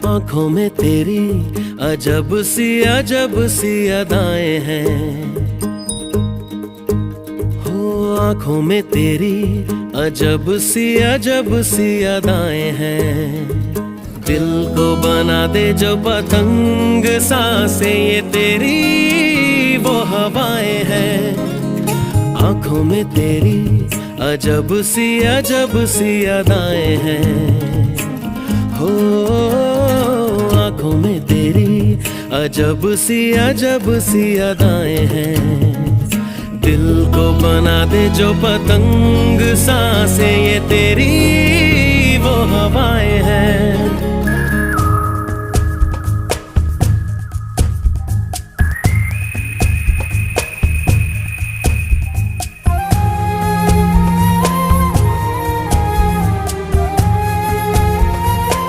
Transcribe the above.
आंखों में तेरी अजब सी अदाएं हैं। हो आंखों में तेरी अजब सी अदाएं हैं। दिल को बना दे जो पतंग सांसें ये तेरी वो हवाएं हैं। आंखों में तेरी अजब सी अदाएं हैं। हो आंखों में तेरी अजब सी अदाएं हैं। दिल को बना दे जो पतंग सांसें ये तेरी वो हवाएं हैं।